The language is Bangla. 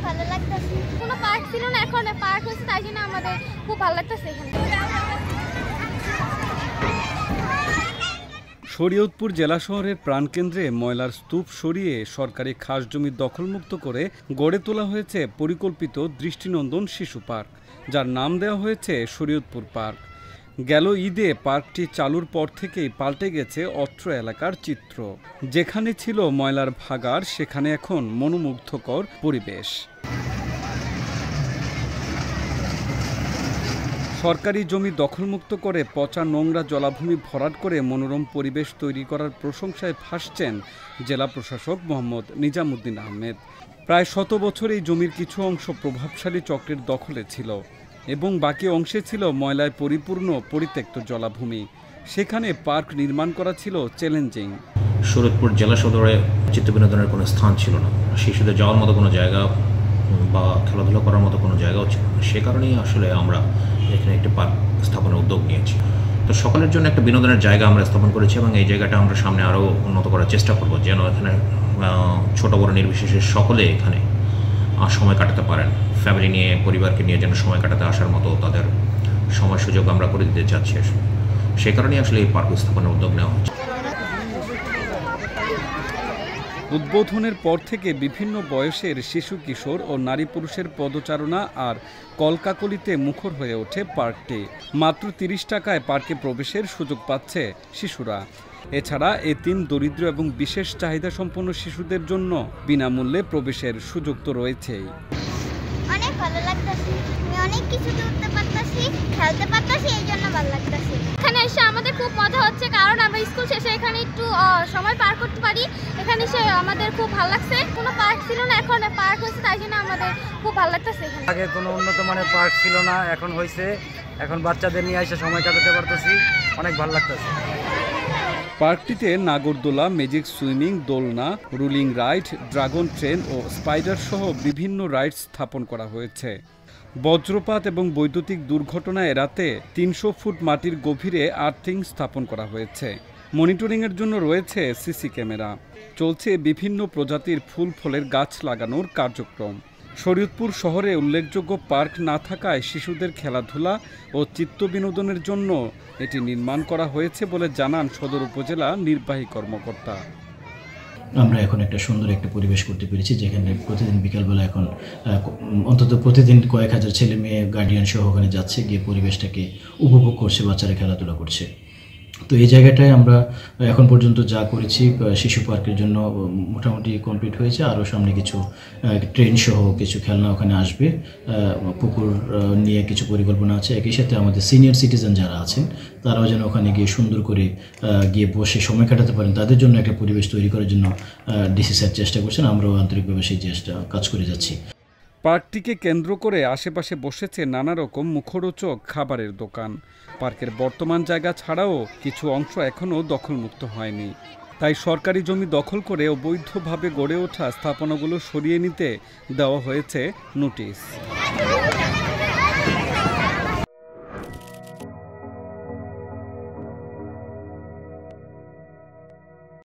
ভালো লাগতেছে। কোনো পার্ক ছিল না, এখন পার্ক হয়েছে, তাই জন্য আমাদের খুব ভালো লাগতেছে এখানে। শরীয়তপুর জেলা শহরের প্রাণকেন্দ্রে ময়লার স্তূপ সরিয়ে সরকারি খাস জমি দখলমুক্ত করে গড়ে তোলা হয়েছে পরিকল্পিত দৃষ্টিনন্দন শিশু পার্ক, যার নাম দেওয়া হয়েছে শরীয়তপুর পার্ক। গেল ঈদে পার্কটি চালুর পর থেকেই পাল্টে গেছে অত্র এলাকার চিত্র। যেখানে ছিল ময়লার ভাগাড়, সেখানে এখন মনোমুগ্ধকর পরিবেশ। সরকারি জমি দখলমুক্ত করে পচা নোংরা জলাভূমি ভরাট করে মনোরম পরিবেশ তৈরি করার প্রশংসায় ভাসছেন জেলা প্রশাসক মোহাম্মদ নিজামুদ্দিন আহমেদ। প্রায় 100 বছর এই জমির কিছু অংশ প্রভাবশালী চক্রের দখলে ছিল এবং বাকি অংশে ছিল ময়লায় পরিপূর্ণ পরিত্যক্ত জলাভূমি। সেখানে পার্ক নির্মাণ করা ছিল চ্যালেঞ্জিং। শরীয়তপুর জেলা সদরে চিত্ত বিনোদনের কোনো স্থান ছিল না, শিশুদের যাওয়ার মতো কোনো জায়গা বা খেলাধুলা করার মতো কোনো জায়গাও ছিল না। সে কারণেই আসলে আমরা এখানে একটি পার্ক স্থাপনের উদ্যোগ নিয়েছি। তো সকলের জন্য একটা বিনোদনের জায়গা আমরা স্থাপন করেছি এবং এই জায়গাটা আমরা সামনে আরও উন্নত করার চেষ্টা করব, যেন এখানে ছোট বড় নির্বিশেষে সকলে এখানে সময় কাটাতে পারেন। ফ্যামিলি নিয়ে, পরিবারকে নিয়ে যেন সময় কাটাতে আসার মতো তাদের সময় সুযোগ আমরা করে দিতে চাচ্ছি। সেই কারণেই আসলে এই পার্ক স্থাপনের উদ্যোগ নেওয়া হচ্ছে। উদ্বোধনের পর থেকে বিভিন্ন বয়সের শিশু, কিশোর ও নারী পুরুষের পদচারণা আর কলকাকলিতে মুখর হয়ে ওঠে পার্কটি। মাত্র 30 টাকায় পার্কে প্রবেশের সুযোগ পাচ্ছে শিশুরা। এছাড়া এতিম, দরিদ্র এবং বিশেষ চাহিদা সম্পন্ন শিশুদের জন্য বিনামূল্যে প্রবেশের সুযোগ তো রয়েছেই। অনেক ভালো লাগতেছে, আমি অনেক কিছু করতে পারতাছি, খেলতে পারতাছি, এই জন্য ভালো লাগতেছে। এখানে এসে আমাদের খুব মজা হচ্ছে, কারণ আমরা স্কুল শেষে এখানে একটু সময় পার করতে পারি। এখানে এসে আমাদের খুব ভালো লাগছে। কোনো পার্ক ছিল না, এখন পার্ক হয়েছে, তাই জন্য আমাদের খুব ভালো লাগতেছে এখানে। আগে কোনো উন্নত মানের পার্ক ছিল না, এখন হয়েছে। এখন বাচ্চাদের নিয়ে এসে সময় কাটাতে পারতেছি, অনেক ভালো লাগতেছে। পার্কটিতে নাগরদোলা, ম্যাজিক সুইমিং, দোলনা, রুলিং রাইড, ড্রাগন ট্রেন ও স্পাইডার সহ বিভিন্ন রাইড স্থাপন করা হয়েছে। বজ্রপাত এবং বৈদ্যুতিক দুর্ঘটনা এড়াতে 300 ফুট মাটির গভীরে আর্থিং স্থাপন করা হয়েছে। মনিটরিংয়ের জন্য রয়েছে সিসি ক্যামেরা। চলছে বিভিন্ন প্রজাতির ফুল ফলের গাছ লাগানোর কার্যক্রম। শরীয়তপুর শহরে উল্লেখযোগ্য পার্ক না থাকায় শিশুদের খেলাধুলা ও চিত্ত বিনোদনের জন্য এটি নির্মাণ করা হয়েছে বলে জানান সদর উপজেলা নির্বাহী কর্মকর্তা। আমরা এখন একটা সুন্দর একটা পরিবেশ করতে পেরেছি, যেখানে প্রতিদিন বিকালবেলা এখন অন্তত প্রতিদিন কয়েক হাজার ছেলে মেয়ে গার্ডিয়ান সহ ওখানে যাচ্ছে, গিয়ে পরিবেশটাকে উপভোগ করছে, বাচ্চারা খেলাধুলা করছে। তো এই জায়গাটায় আমরা এখন পর্যন্ত যা করেছি শিশু পার্কের জন্য মোটামুটি কমপ্লিট হয়েছে। আরও সামনে কিছু ট্রেন সহ কিছু খেলনা ওখানে আসবে, পুকুর নিয়ে কিছু পরিকল্পনা আছে। একই সাথে আমাদের সিনিয়র সিটিজেন যারা আছেন তারাও যেন ওখানে গিয়ে সুন্দর করে গিয়ে বসে সময় কাটাতে পারেন, তাদের জন্য একটা পরিবেশ তৈরি করার জন্য ডিসি স্যার চেষ্টা করছেন। আমরাও আন্তরিকভাবে সেই চেষ্টা কাজ করে যাচ্ছি। পার্কটিকে কেন্দ্র করে আশেপাশে বসেছে নানা রকম মুখরোচক খাবারের দোকান। পার্কের বর্তমান জায়গা ছাড়াও কিছু অংশ এখনও দখলমুক্ত হয়নি, তাই সরকারি জমি দখল করে অবৈধভাবে গড়ে ওঠা স্থাপনাগুলো সরিয়ে নিতে দেওয়া হয়েছে নোটিশ।